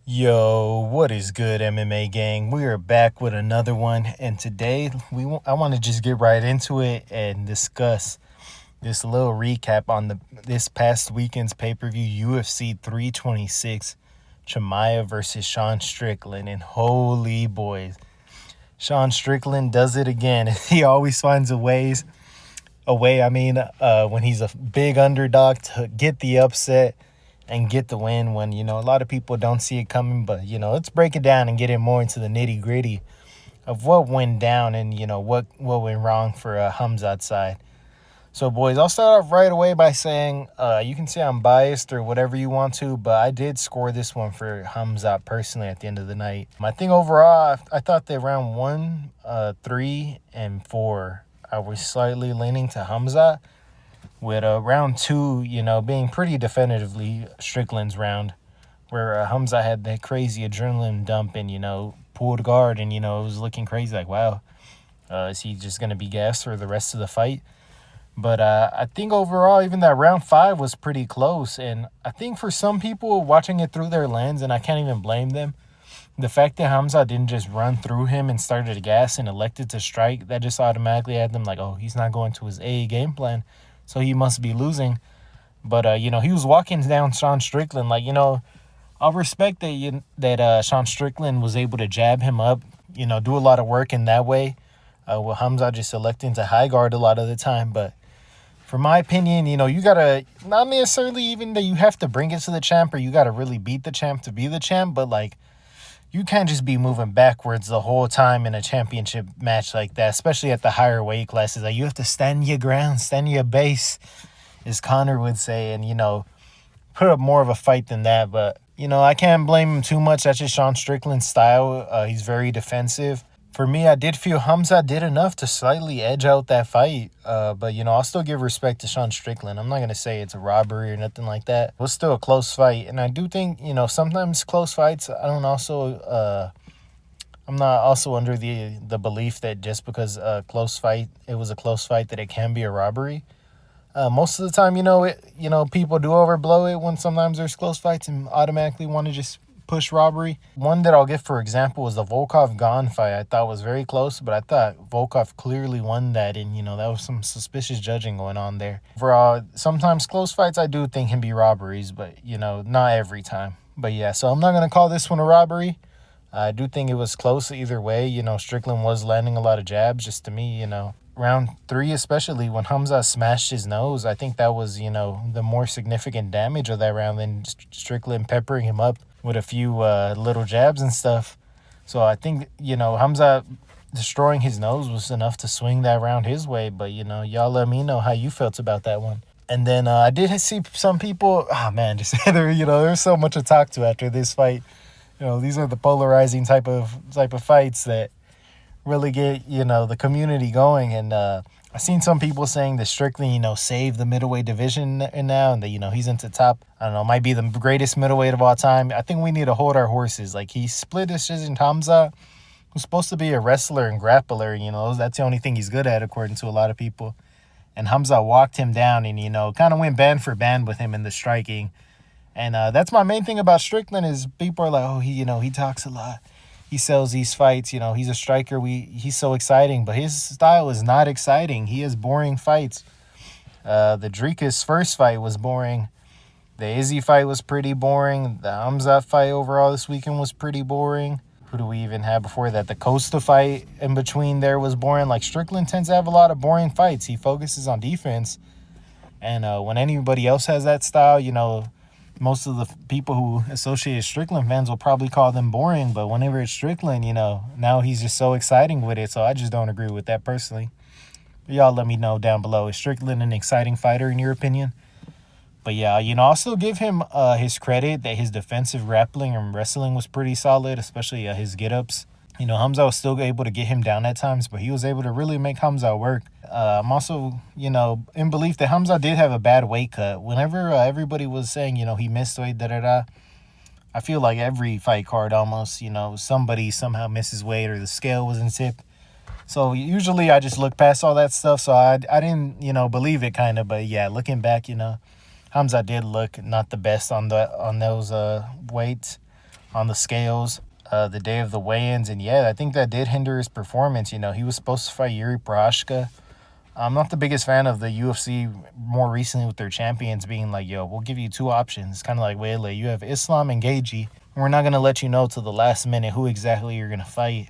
Yo, what is good, MMA gang? We are back with another one, and today I want to just get right into it and discuss this little recap on this past weekend's pay-per-view UFC 326, Chimaev versus Sean Strickland. And holy boys, Sean Strickland does it again. He always finds when he's a big underdog to get the upset and get the win when, a lot of people don't see it coming. But, let's break it down and get in more into the nitty gritty of what went down and, what went wrong for Khamzat's side. So, boys, I'll start off right away by saying you can say I'm biased or whatever you want to, but I did score this one for Khamzat personally at the end of the night. I think overall, I thought that round 1, 3, and 4, I was slightly leaning to Khamzat, with round 2, being pretty definitively Strickland's round, where Khamzat had that crazy adrenaline dump and, pulled guard and, it was looking crazy. Like, wow, is he just going to be gassed for the rest of the fight? But I think overall, even that round 5 was pretty close. And I think for some people watching it through their lens, and I can't even blame them, the fact that Khamzat didn't just run through him and started to gas and elected to strike, that just automatically had them like, oh, he's not going to his A game plan, so he must be losing. But, he was walking down Sean Strickland. Like, I'll respect that Sean Strickland was able to jab him up, do a lot of work in that way, with Khamzat just electing to high guard a lot of the time. But for my opinion, you got to, not necessarily even that you have to bring it to the champ or you got to really beat the champ to be the champ, but, like, you can't just be moving backwards the whole time in a championship match like that, especially at the higher weight classes. Like, you have to stand your ground, stand your base, as Connor would say, and, put up more of a fight than that. But, I can't blame him too much. That's just Sean Strickland's style. He's very defensive. For me, I did feel Khamzat did enough to slightly edge out that fight. But, I'll still give respect to Sean Strickland. I'm not going to say it's a robbery or nothing like that. It was still a close fight. And I do think, sometimes close fights, I'm not also under the belief that just because it was a close fight, that it can be a robbery. Most of the time, people do overblow it when sometimes there's close fights and automatically want to just push robbery. One that I'll give, for example, was the Volkov-Gane fight. I thought was very close, but I thought Volkov clearly won that, and, that was some suspicious judging going on there. Overall, sometimes close fights I do think can be robberies, but, not every time. But, yeah, so I'm not going to call this one a robbery. I do think it was close either way. Strickland was landing a lot of jabs. Just to me, round 3, especially when Khamzat smashed his nose, I think that was, the more significant damage of that round than Strickland peppering him up with a few little jabs and stuff. So I think, Khamzat destroying his nose was enough to swing that round his way. But, y'all let me know how you felt about that one. And then I did see some people, just there's so much to talk to after this fight. These are the polarizing type of fights that really get, the community going. And I've seen some people saying that Strickland, saved the middleweight division now, and that, he's into top, might be the greatest middleweight of all time. I think we need to hold our horses. Like, he split decision Khamzat, who's supposed to be a wrestler and grappler, that's the only thing he's good at, according to a lot of people. And Khamzat walked him down and, kind of went band for band with him in the striking. And that's my main thing about Strickland is people are like, oh, he talks a lot. He sells these fights, he's a striker. He's so exciting, but his style is not exciting. He has boring fights. The Dricus first fight was boring. The Izzy fight was pretty boring. The Khamzat fight overall this weekend was pretty boring. Who do we even have before that? The Costa fight in between there was boring. Like, Strickland tends to have a lot of boring fights. He focuses on defense. And when anybody else has that style, most of the people who associate Strickland fans will probably call them boring, but whenever it's Strickland, now he's just so exciting with it, so I just don't agree with that personally. But y'all let me know down below. Is Strickland an exciting fighter in your opinion? But yeah, I'll still give him his credit that his defensive grappling and wrestling was pretty solid, especially his get-ups. Khamzat was still able to get him down at times, but he was able to really make Khamzat work. I'm also, in belief that Khamzat did have a bad weight cut. Whenever everybody was saying, he missed weight, I feel like every fight card almost, somebody somehow misses weight or the scale wasn't tipped. So usually I just look past all that stuff, so I didn't, believe it kind of. But yeah, looking back, Khamzat did look not the best on those weights. on the scales the day of the weigh-ins. And yeah, I think that did hinder his performance. You know, he was supposed to fight Yuri Prochazka. I'm not the biggest fan of the UFC more recently with their champions being like, yo, we'll give you two options. It's kind of like, wait, you have Islam and Gaethje. We're not going to let you know till the last minute who exactly you're going to fight.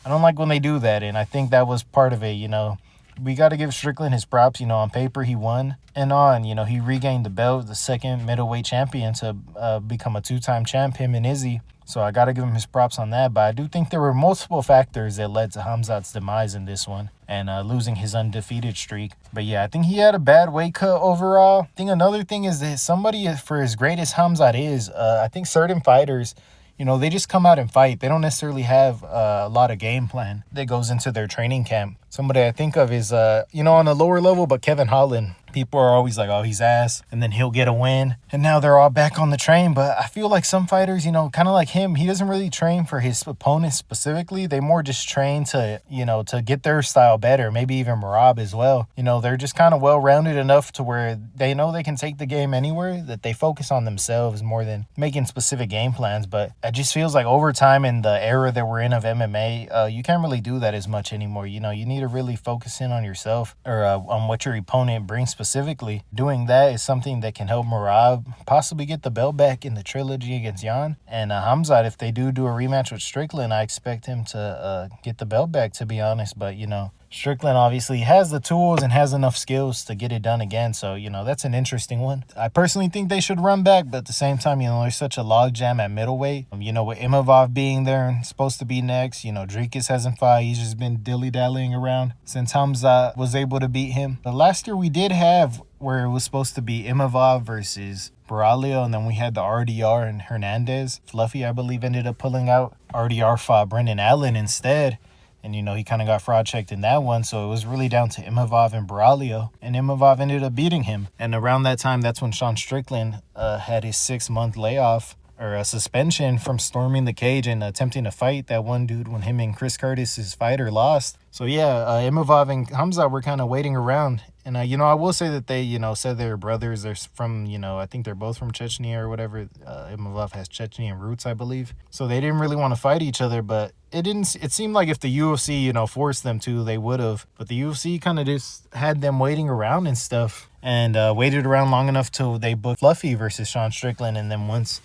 I don't like when they do that, and I think that was part of it, you know. We got to give Strickland his props. You know, on paper he won, and you know, he regained the belt, the second middleweight champion to become a two-time champ, him and Izzy. So I got to give him his props on that. But I do think there were multiple factors that led to Khamzat's demise in this one and losing his undefeated streak. But yeah, I think he had a bad weight cut overall. I think another thing is that somebody, for as great as Khamzat is, I think certain fighters, you know, they just come out and fight. They don't necessarily have a lot of game plan that goes into their training camp. Somebody I think of is, you know, on a lower level, but Kevin Holland. People are always like, oh, he's ass, and then he'll get a win. And now they're all back on the train. But I feel like some fighters, you know, kind of like him, he doesn't really train for his opponents specifically. They more just train to, you know, to get their style better. Maybe even Merab as well. You know, they're just kind of well-rounded enough to where they know they can take the game anywhere, that they focus on themselves more than making specific game plans. But it just feels like over time in the era that we're in of MMA, you can't really do that as much anymore. You know, you need to really focus in on yourself or on what your opponent brings specifically. Doing that is something that can help Merab possibly get the belt back in the trilogy against Jan. And Khamzat, if they do a rematch with Strickland, I expect him to get the belt back, to be honest. But, you know, Strickland obviously has the tools and has enough skills to get it done again. So, you know, that's an interesting one. I personally think they should run back, but at the same time, you know, there's such a logjam at middleweight. You know, with Imavov being there and supposed to be next, you know, Dricus hasn't fought. He's just been dilly-dallying around since Khamzat was able to beat him. The last year we did have where it was supposed to be Imavov versus Baralio, and then we had the RDR and Hernandez. Fluffy, I believe, ended up pulling out. RDR fought Brendan Allen instead. And, you know, he kind of got fraud checked in that one. So it was really down to Imavov and Baralio. And Imavov ended up beating him. And around that time, that's when Sean Strickland had his 6-month layoff or a suspension from storming the cage and attempting to fight that one dude when him and Chris Curtis, his fighter, lost. So, yeah, Imavov and Khamzat were kind of waiting around. And, you know, I will say that they, you know, said they're brothers. They're from, you know, I think they're both from Chechnya or whatever. Imavov has Chechnyan roots, I believe. So they didn't really want to fight each other, but it seemed like if the UFC, you know, forced them to, they would have. But the UFC kind of just had them waiting around and stuff and waited around long enough till they booked Fluffy versus Sean Strickland. And then once,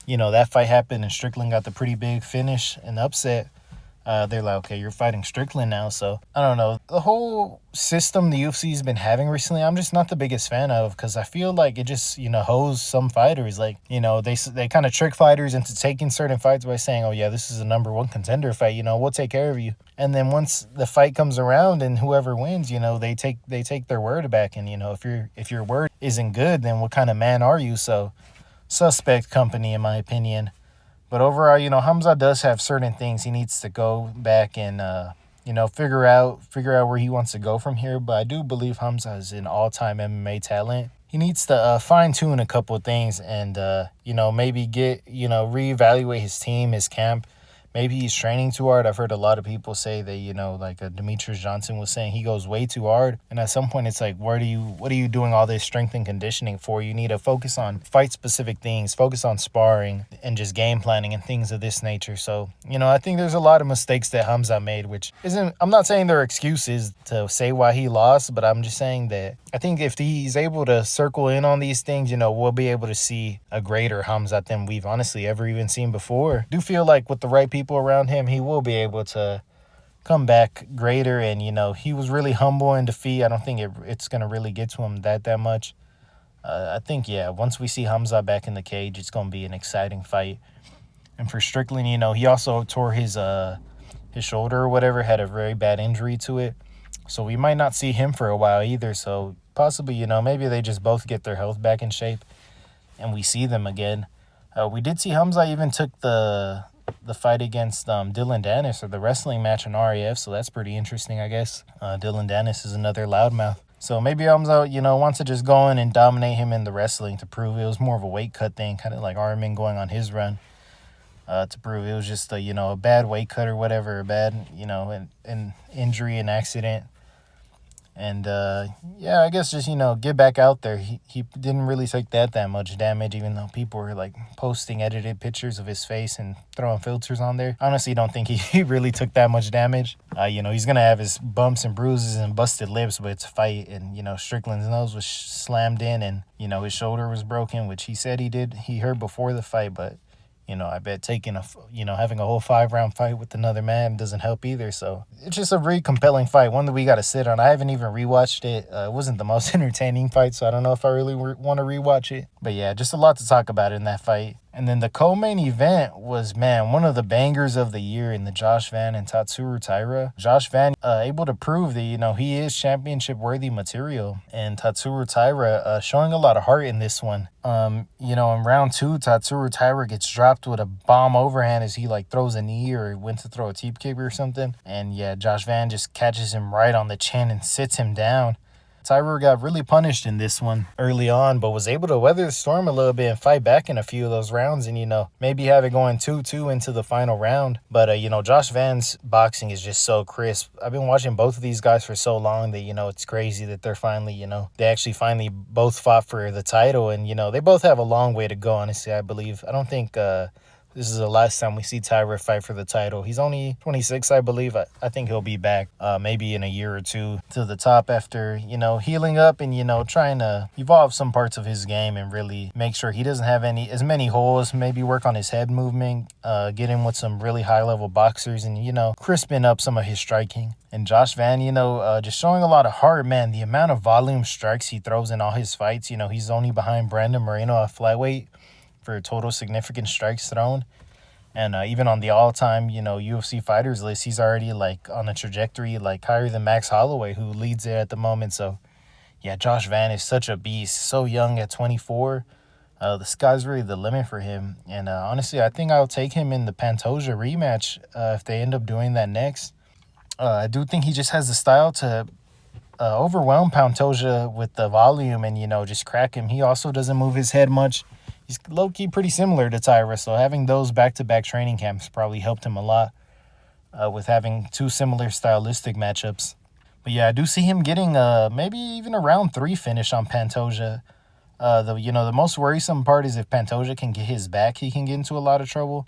you know, that fight happened and Strickland got the pretty big finish and upset, they're like, okay, you're fighting Strickland now. So, I don't know. The whole system the UFC's been having recently, I'm just not the biggest fan of because I feel like it just, you know, hoes some fighters. Like, you know, they kind of trick fighters into taking certain fights by saying, oh, yeah, this is a #1 contender fight. You know, we'll take care of you. And then once the fight comes around and whoever wins, you know, they take their word back. And, you know, if your word isn't good, then what kind of man are you? So, suspect company, in my opinion. But overall, you know, Khamzat does have certain things he needs to go back and, you know, figure out where he wants to go from here. But I do believe Khamzat is an all-time MMA talent. He needs to fine-tune a couple of things and, you know, maybe reevaluate his team, his camp. Maybe he's training too hard. I've heard a lot of people say that, you know, like Demetrius Johnson was saying, he goes way too hard. And at some point, it's like, what are you doing all this strength and conditioning for? You need to focus on fight-specific things, focus on sparring and just game planning and things of this nature. So, you know, I think there's a lot of mistakes that Khamzat made, which isn't, I'm not saying they're excuses to say why he lost, but I'm just saying that I think if he's able to circle in on these things, you know, we'll be able to see a greater Khamzat than we've honestly ever even seen before. I do feel like with the right people around him, he will be able to come back greater. And, you know, he was really humble in defeat. I don't think it's going to really get to him that much. I think, yeah, once we see Khamzat back in the cage, it's going to be an exciting fight. And for Strickland, you know, he also tore his shoulder or whatever, had a very bad injury to it. So we might not see him for a while either. So possibly, you know, maybe they just both get their health back in shape and we see them again. We did see Khamzat even took the fight against Dylan Dennis, or the wrestling match on RAF, so that's pretty interesting, I guess. Dylan Dennis is another loudmouth. So maybe Khamzat, you know, wants to just go in and dominate him in the wrestling to prove it was more of a weight cut thing, kind of like Armin going on his run, to prove it was just a, you know, a bad weight cut or whatever, a bad, you know, an injury, an accident. And yeah, I guess just, get back out there. He didn't really take that much damage, even though people were like posting edited pictures of his face and throwing filters on there. I honestly don't think he really took that much damage. He's going to have his bumps and bruises and busted lips, but it's a fight. And, Strickland's nose was slammed in, and, his shoulder was broken, which he said he hurt before the fight, but I bet having a whole 5-round fight with another man doesn't help either. So it's just a really compelling fight, one that we got to sit on. I haven't even rewatched it. It wasn't the most entertaining fight, so I don't know if I really want to rewatch it. But yeah, just a lot to talk about in that fight. And then the co-main event was, man, one of the bangers of the year in the Josh Van and Tatsuro Taira. Josh Van able to prove that, he is championship-worthy material. And Tatsuro Taira showing a lot of heart in this one. In round 2, Tatsuro Taira gets dropped with a bomb overhand as he, throws a knee or went to throw a teep kick or something. And, yeah, Josh Van just catches him right on the chin and sits him down. Taira got really punished in this one early on, but was able to weather the storm a little bit and fight back in a few of those rounds and, maybe have it going 2-2 into the final round. But, Josh Van's boxing is just so crisp. I've been watching both of these guys for so long that, it's crazy that they're finally, they actually finally both fought for the title. And, they both have a long way to go, honestly, I believe. I don't think this is the last time we see Taira fight for the title. He's only 26, I believe. I think he'll be back maybe in a year or two to the top after, healing up and, trying to evolve some parts of his game and really make sure he doesn't have as many holes, maybe work on his head movement, get him with some really high-level boxers and, crisping up some of his striking. And Josh Van, just showing a lot of heart, man. The amount of volume strikes he throws in all his fights, he's only behind Brandon Moreno at flyweight for total significant strikes thrown. And even on the all-time, UFC fighters list, he's already, on a trajectory, higher than Max Holloway, who leads it at the moment. So, yeah, Josh Van is such a beast. So young at 24. The sky's really the limit for him. And honestly, I think I'll take him in the Pantoja rematch if they end up doing that next. I do think he just has the style to overwhelm Pantoja with the volume and, just crack him. He also doesn't move his head much. He's low-key pretty similar to Taira, so having those back-to-back training camps probably helped him a lot with having two similar stylistic matchups. But yeah, I do see him getting maybe even a round 3 finish on Pantoja. The most worrisome part is if Pantoja can get his back, he can get into a lot of trouble.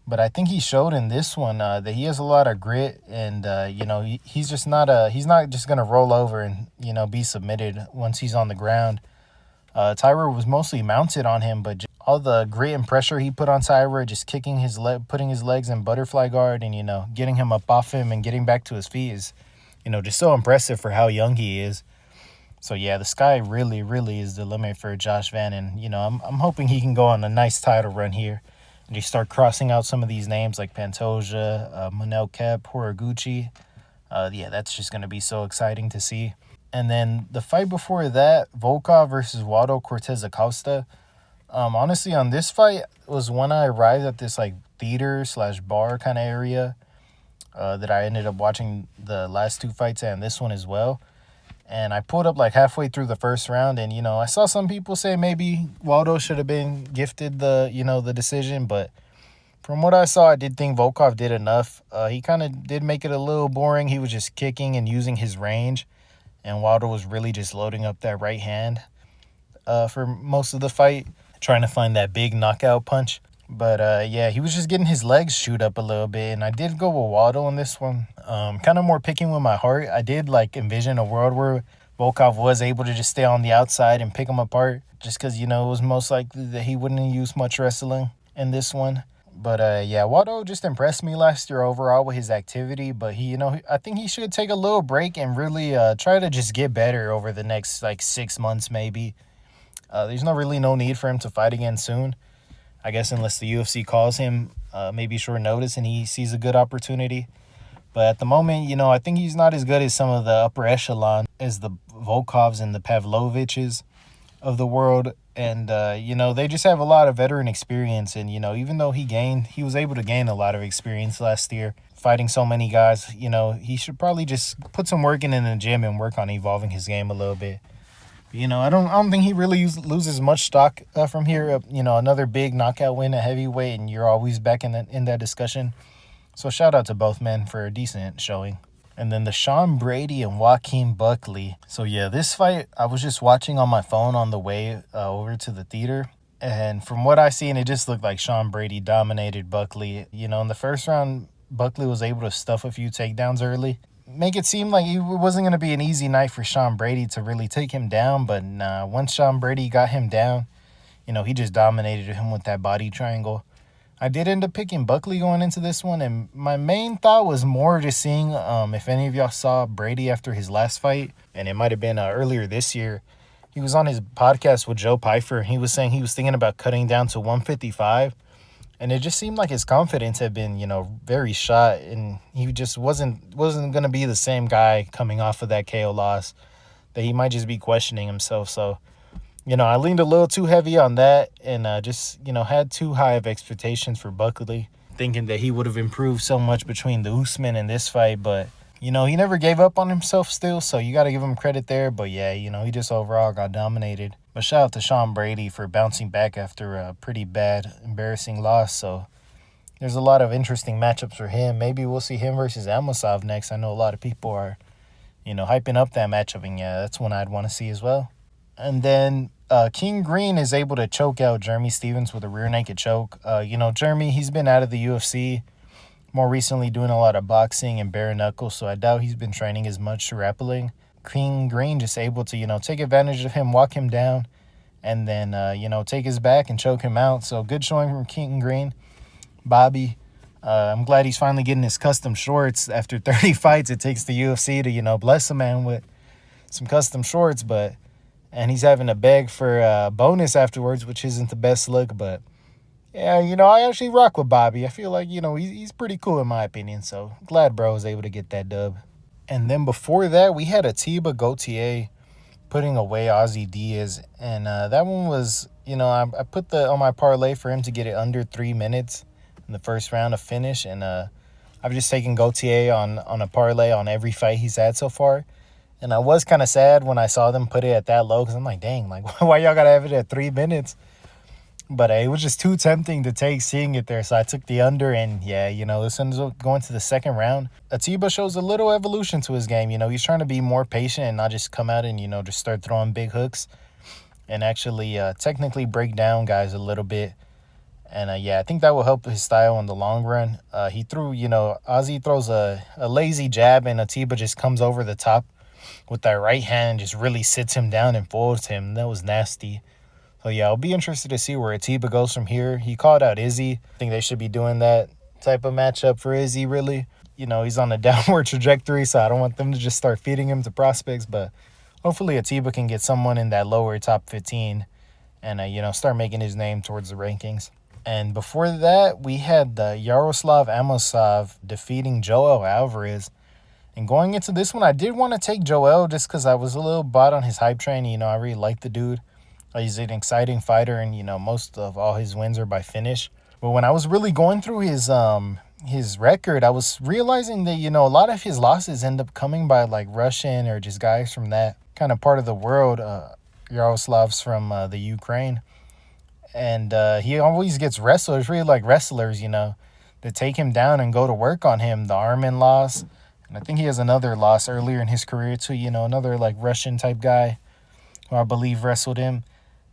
But I think he showed in this one that he has a lot of grit, and he's just not he's not just gonna roll over and be submitted once he's on the ground. Taira was mostly mounted on him, but all the grit and pressure he put on Taira, just kicking his leg, putting his legs in butterfly guard, and getting him up off him and getting back to his feet is just so impressive for how young he is. So yeah, the sky really, really is the limit for Josh Van, and I'm hoping he can go on a nice title run here and just start crossing out some of these names like Pantoja, Manel Kep, Horiguchi. Yeah, that's just gonna be so exciting to see. And then the fight before that, Volkov versus Waldo Cortez Acosta. Honestly, on this fight was when I arrived at this theater/bar kind of area that I ended up watching the last 2 fights and this one as well. And I pulled up halfway through the first round, and I saw some people say maybe Waldo should have been gifted the decision, but from what I saw, I did think Volkov did enough. He kind of did make it a little boring. He was just kicking and using his range. And Wilder was really just loading up that right hand for most of the fight, trying to find that big knockout punch. But, yeah, he was just getting his legs shoot up a little bit. And I did go with Waldo on this one. Kind of more picking with my heart. I did, envision a world where Volkov was able to just stay on the outside and pick him apart. Just because, it was most likely that he wouldn't use much wrestling in this one. But, yeah, Waldo just impressed me last year overall with his activity. But, I think he should take a little break and really try to just get better over the next, 6 months maybe. There's no need for him to fight again soon. I guess unless the UFC calls him maybe short notice and he sees a good opportunity. But at the moment, I think he's not as good as some of the upper echelon as the Volkovs and the Pavloviches of the world. And, they just have a lot of veteran experience. And, even though he was able to gain a lot of experience last year fighting so many guys, he should probably just put some work in the gym and work on evolving his game a little bit. I don't think he really loses much stock from here. Another big knockout win at heavyweight, and you're always back in that discussion. So shout out to both men for a decent showing. And then the Sean Brady and Joaquin Buckley. So yeah, this fight I was just watching on my phone on the way over to the theater. And from what I seen, it just looked like Sean Brady dominated Buckley. You know, in the first round, Buckley was able to stuff a few takedowns early. Make it seem like it wasn't going to be an easy night for Sean Brady to really take him down. But nah, once Sean Brady got him down, you know, he just dominated him with that body triangle. I did end up picking Buckley going into this one, and my main thought was more just seeing if any of y'all saw Brady after his last fight, and it might have been earlier this year. He was on his podcast with Joe Pyfer. He was saying he was thinking about cutting down to 155, and it just seemed like his confidence had been, you know, very shot, and he just wasn't going to be the same guy coming off of that KO loss, that he might just be questioning himself. So, you know, I leaned a little too heavy on that, and just, you know, had too high of expectations for Buckley, thinking that he would have improved so much between the Usman and this fight. But, you know, he never gave up on himself still, so you got to give him credit there. But, yeah, you know, he just overall got dominated. But shout out to Sean Brady for bouncing back after a pretty bad, embarrassing loss. So there's a lot of interesting matchups for him. Maybe we'll see him versus Amosov next. I know a lot of people are, you know, hyping up that matchup, and, yeah, that's one I'd want to see as well. And then King Green is able to choke out Jeremy Stevens with a rear naked choke. You know, Jeremy, he's been out of the UFC, more recently doing a lot of boxing and bare knuckles, so I doubt he's been training as much grappling. King Green just able to, you know, take advantage of him, walk him down, and then, you know, take his back and choke him out. So good showing from King Green. Bobby, I'm glad he's finally getting his custom shorts. After 30 fights, it takes the UFC to, you know, bless a man with some custom shorts, and he's having to beg for a bonus afterwards, which isn't the best look. But, yeah, you know, I actually rock with Bobby. I feel like, you know, he's pretty cool in my opinion. So, glad bro was able to get that dub. And then before that, we had Atiba Gauthier putting away Ozzy Diaz. And that one was, you know, I put on my parlay for him to get it under 3 minutes in the first round of finish. And I've just taken Gauthier on a parlay on every fight he's had so far. And I was kind of sad when I saw them put it at that low, because I'm like, dang, like, why y'all got to have it at 3 minutes? But it was just too tempting to take seeing it there. So I took the under, and, yeah, you know, this ends up going to the second round. Atiba shows a little evolution to his game. You know, he's trying to be more patient and not just come out and, you know, just start throwing big hooks and actually technically break down guys a little bit. And, yeah, I think that will help his style in the long run. He threw, you know, Ozzy throws a lazy jab, and Atiba just comes over the top with that right hand, just really sits him down and folds him. That was nasty. So, yeah, I'll be interested to see where Atiba goes from here. He called out Izzy. I think they should be doing that type of matchup for Izzy, really. You know, he's on a downward trajectory, so I don't want them to just start feeding him to prospects. But hopefully Atiba can get someone in that lower top 15 and, you know, start making his name towards the rankings. And before that, we had Yaroslav Amosov defeating Joel Alvarez. And going into this one, I did want to take Joel just because I was a little bought on his hype train. You know, I really like the dude. He's an exciting fighter, and, you know, most of all his wins are by finish. But when I was really going through his record, I was realizing that, you know, a lot of his losses end up coming by, like, Russian or just guys from that kind of part of the world. Yaroslav's from the Ukraine. And he always gets wrestlers, really like wrestlers, you know, that take him down and go to work on him. The Armin loss. And I think he has another loss earlier in his career too, you know, another like Russian type guy who I believe wrestled him.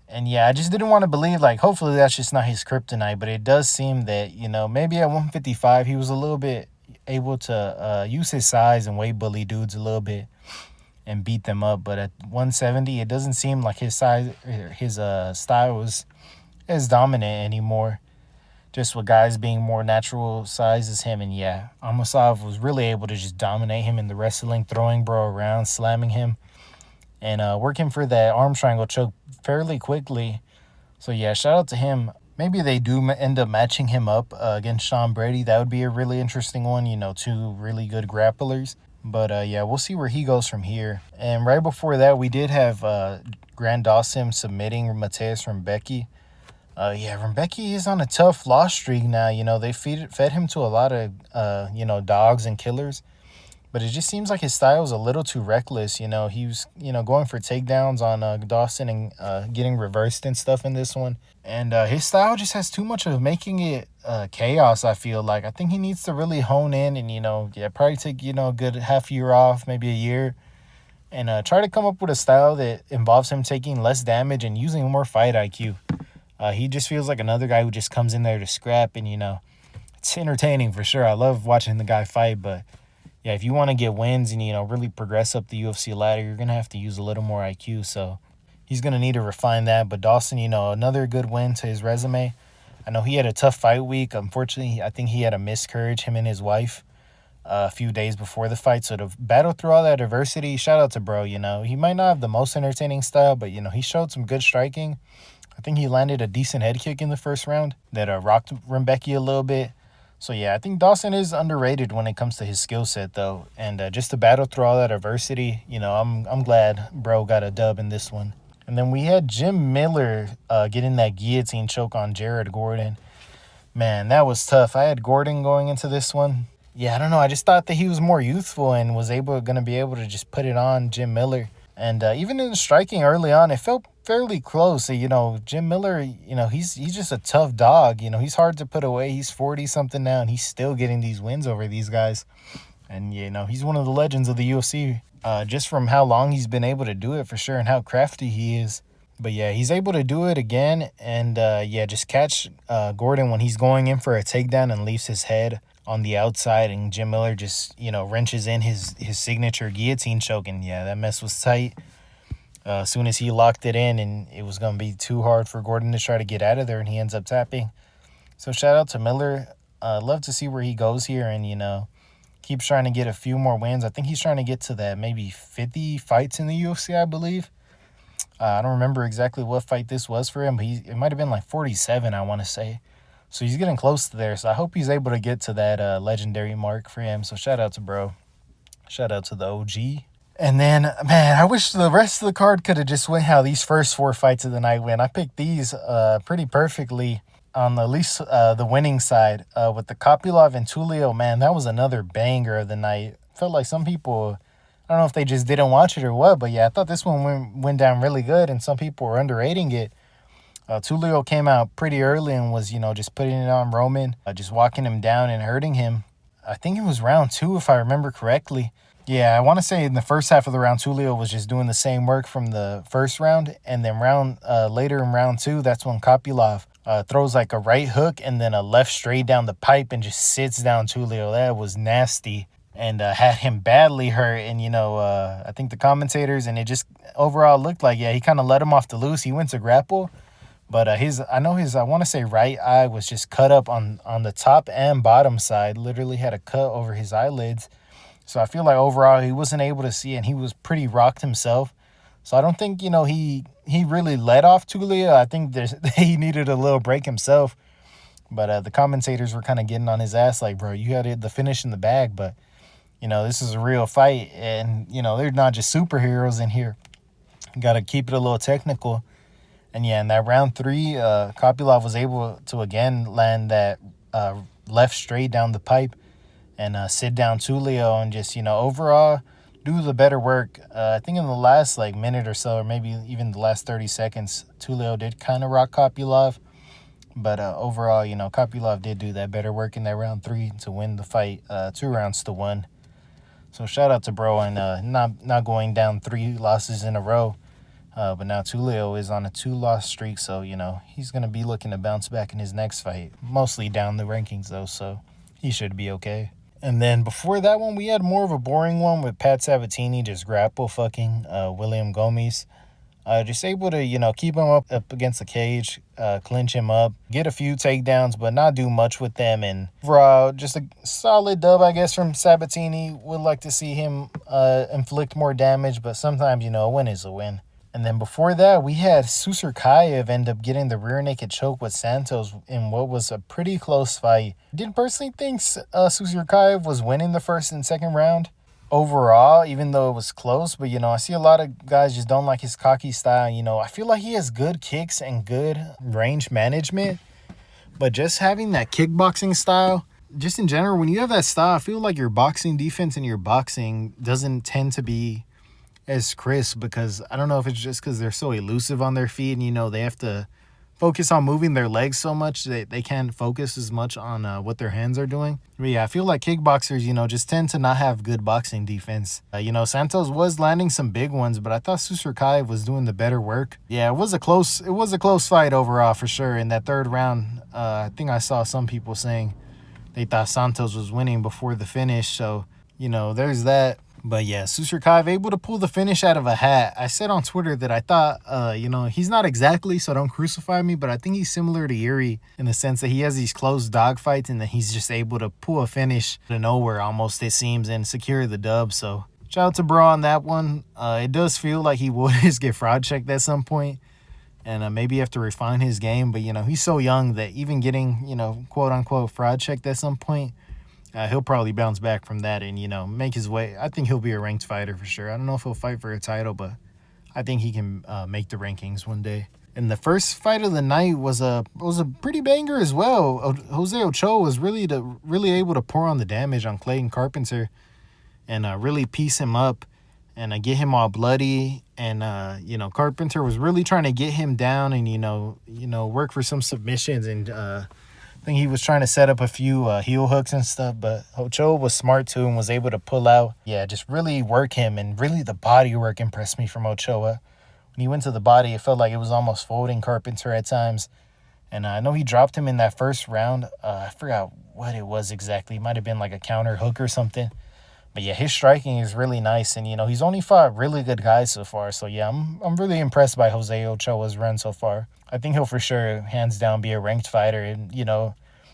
And, yeah, I just didn't want to believe, like, hopefully that's just not his kryptonite. But it does seem that, you know, maybe at 155 he was a little bit able to use his size and weight bully dudes a little bit and beat them up. But at 170, it doesn't seem like his size, his style was as dominant anymore, just with guys being more natural size as him. And, yeah, Amosov was really able to just dominate him in the wrestling, throwing bro around, slamming him, and working for that arm triangle choke fairly quickly. So, yeah, shout out to him. Maybe they do end up matching him up against Sean Brady. That would be a really interesting one, you know, two really good grapplers. But, yeah, we'll see where he goes from here. And right before that, we did have Grand Dawson submitting Mateus Rebecki. Yeah, Rebecki is on a tough loss streak now. You know, they fed him to a lot of, you know, dogs and killers. But it just seems like his style is a little too reckless. He was, going for takedowns on Dawson and getting reversed and stuff in this one. And his style just has too much of making it chaos, I feel like. I think he needs to really hone in and, probably take, a good half year off, maybe a year, and try to come up with a style that involves him taking less damage and using more fight IQ. He just feels like another guy who just comes in there to scrap, and, it's entertaining for sure. I love watching the guy fight, but yeah, if you want to get wins and, really progress up the UFC ladder, you're going to have to use a little more IQ. So he's going to need to refine that. But Dawson, another good win to his resume. I know he had a tough fight week. Unfortunately, I think he had a miscarriage, him and his wife, a few days before the fight. So to battle through all that adversity, shout out to bro. He might not have the most entertaining style, but, he showed some good striking. I think he landed a decent head kick in the first round that rocked Rimbecki a little bit. So, yeah, I think Dawson is underrated when it comes to his skill set, though. And just to battle through all that adversity, I'm glad bro got a dub in this one. And then we had Jim Miller getting that guillotine choke on Jared Gordon. Man, that was tough. I had Gordon going into this one. Yeah, I don't know. I just thought that he was more youthful and was going to be able to just put it on Jim Miller. And even in the striking early on, it felt fairly close. Jim Miller, he's just a tough dog. He's hard to put away. He's 40-something now, and he's still getting these wins over these guys. And, he's one of the legends of the UFC, just from how long he's been able to do it for sure and how crafty he is. But, yeah, he's able to do it again. And, just catch Gordon when he's going in for a takedown and leaves his head on the outside, and Jim Miller just, wrenches in his signature guillotine choke. And, yeah, that mess was tight. As soon as he locked it in, and it was going to be too hard for Gordon to try to get out of there, and he ends up tapping. So shout out to Miller. Love to see where he goes here, and, keeps trying to get a few more wins. I think he's trying to get to that maybe 50 fights in the UFC, I believe. I don't remember exactly what fight this was for him, but it might have been like 47, I want to say. So he's getting close to there. So I hope he's able to get to that legendary mark for him. So shout out to bro. Shout out to the OG. And then, man, I wish the rest of the card could have just went how these first 4 fights of the night went. I picked these pretty perfectly on at least the winning side. With the Kopylov and Tulio, man, that was another banger of the night. Felt like some people, I don't know if they just didn't watch it or what, but yeah, I thought this one went down really good, and some people were underrating it. Tulio came out pretty early and was, just putting it on Roman, just walking him down and hurting him. I think it was round 2, if I remember correctly. Yeah, I want to say in the first half of the round, Tulio was just doing the same work from the first round. And then later in round 2, that's when Kopylov throws like a right hook and then a left straight down the pipe and just sits down Tulio. That was nasty and had him badly hurt. And, I think the commentators, and it just overall looked like, yeah, he kind of let him off the loose. He went to grapple. But I want to say right eye was just cut up on the top and bottom side. Literally had a cut over his eyelids. So I feel like overall he wasn't able to see, and he was pretty rocked himself. So I don't think, he really let off Tulio. I think he needed a little break himself. But the commentators were kind of getting on his ass like, bro, you had the finish in the bag. But, this is a real fight. And, they're not just superheroes in here. You got to keep it a little technical. And, yeah, in that round 3, Kopylov was able to, again, land that left straight down the pipe and sit down Tulio and just, overall do the better work. I think in the last, minute or so, or maybe even the last 30 seconds, Tulio did kind of rock Kopylov. But overall, Kopylov did do that better work in that round 3 to win the fight 2 rounds to 1. So shout out to bro and not going down 3 losses in a row. But now Tulio is on a 2-loss streak, so, he's going to be looking to bounce back in his next fight. Mostly down the rankings, though, so he should be okay. And then before that one, we had more of a boring one with Pat Sabatini just grapple fucking William Gomes. Just able to, keep him up against the cage, clinch him up, get a few takedowns, but not do much with them. And overall, just a solid dub, I guess, from Sabatini. Would like to see him inflict more damage, but sometimes, a win is a win. And then before that, we had Susurkayev end up getting the rear naked choke with Santos in what was a pretty close fight. Didn't personally think Susurkayev was winning the first and second round overall, even though it was close. But, I see a lot of guys just don't like his cocky style. I feel like he has good kicks and good range management. But just having that kickboxing style just in general, when you have that style, I feel like your boxing defense and your boxing doesn't tend to be as crisp, because I don't know if it's just because they're so elusive on their feet, and they have to focus on moving their legs so much that they can't focus as much on what their hands are doing. But yeah, I feel like kickboxers, just tend to not have good boxing defense. Santos was landing some big ones, but I thought Susurkaev was doing the better work. Yeah, it was a close fight overall for sure. In that third round, I think I saw some people saying they thought Santos was winning before the finish. So, there's that. But yeah, Susurkaev able to pull the finish out of a hat. I said on Twitter that I thought, he's not exactly, so don't crucify me, but I think he's similar to Yuri in the sense that he has these close dogfights and that he's just able to pull a finish to nowhere almost, it seems, and secure the dub. So shout out to bro on that one. It does feel like he will just get fraud checked at some point, and maybe have to refine his game. But, he's so young that even getting, quote unquote fraud checked at some point, he'll probably bounce back from that and, make his way. I think he'll be a ranked fighter for sure. I don't know if he'll fight for a title, but I think he can make the rankings one day. And the first fight of the night was a pretty banger as well. Jose Ochoa was really able to pour on the damage on Clayton Carpenter and really piece him up and get him all bloody. And, Carpenter was really trying to get him down and, work for some submissions. And I think he was trying to set up a few heel hooks and stuff, but Ochoa was smart too and was able to pull out. Yeah, just really work him, and really the body work impressed me from Ochoa. When he went to the body, it felt like it was almost folding Carpenter at times. And I know he dropped him in that first round. I forgot what it was exactly. It might have been like a counter hook or something. But yeah, his striking is really nice, and he's only fought really good guys so far. So yeah, I'm really impressed by Jose Ochoa's run so far. I think he'll for sure, hands down, be a ranked fighter and,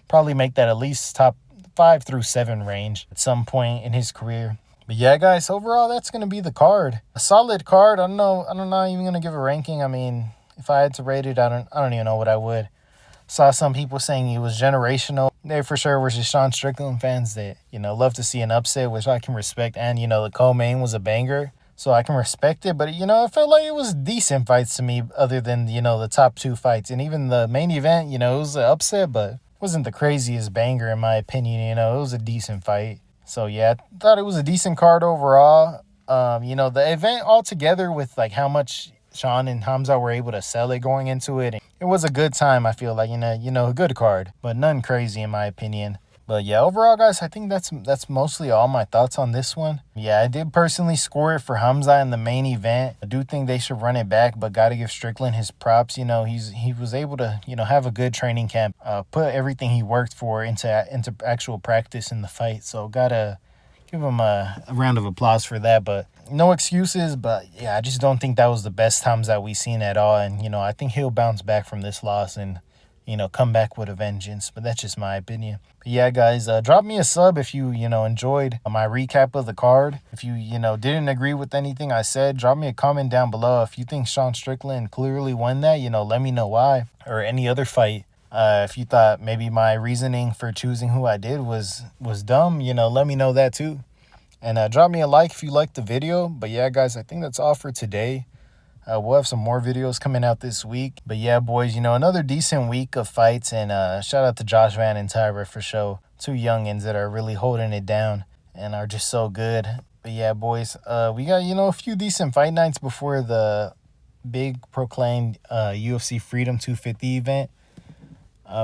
probably make that at least top 5 through 7 range at some point in his career. But yeah, guys, overall, that's going to be the card. A solid card. I'm not even going to give a ranking. I mean, if I had to rate it, I don't even know what I would. Saw some people saying it was generational. They for sure were just Sean Strickland fans that, love to see an upset, which I can respect. And, the co-main was a banger, so I can respect it. But, it felt like it was decent fights to me other than, the top 2 fights. And even the main event, it was an upset, but wasn't the craziest banger in my opinion. It was a decent fight. So yeah, I thought it was a decent card overall. The event altogether, with like how much Sean and Khamzat were able to sell it going into it, it was a good time. I feel like a good card, but none crazy in my opinion. But yeah, overall, guys, I think that's mostly all my thoughts on this one. Yeah, I did personally score it for Khamzat in the main event. I do think they should run it back, but got to give Strickland his props. He was able to, have a good training camp, put everything he worked for into actual practice in the fight. So got to give him a round of applause for that. But no excuses. But yeah, I just don't think that was the best Khamzat we've seen at all. And, I think he'll bounce back from this loss and, come back with a vengeance. But that's just my opinion. But yeah, guys, drop me a sub if you, enjoyed my recap of the card. If you, didn't agree with anything I said, drop me a comment down below. If you think Sean Strickland clearly won that, let me know why. Or any other fight. If you thought maybe my reasoning for choosing who I did was dumb, let me know that too. And drop me a like if you liked the video. But yeah, guys, I think that's all for today. We'll have some more videos coming out this week. But yeah, boys, another decent week of fights. And shout out to Josh Van and Taira for sure. 2 youngins that are really holding it down and are just so good. But yeah, boys, we got, a few decent fight nights before the big proclaimed UFC Freedom 250 event,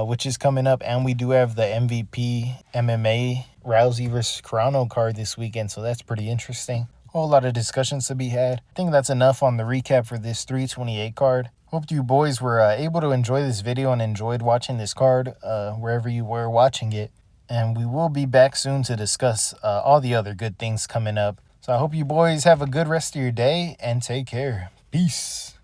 which is coming up. And we do have the MVP MMA Rousey versus Carano card this weekend. So that's pretty interesting. Whole lot of discussions to be had. I think that's enough on the recap for this 328 card. Hope you boys were able to enjoy this video and enjoyed watching this card wherever you were watching it. And we will be back soon to discuss all the other good things coming up. So I hope you boys have a good rest of your day and take care. Peace.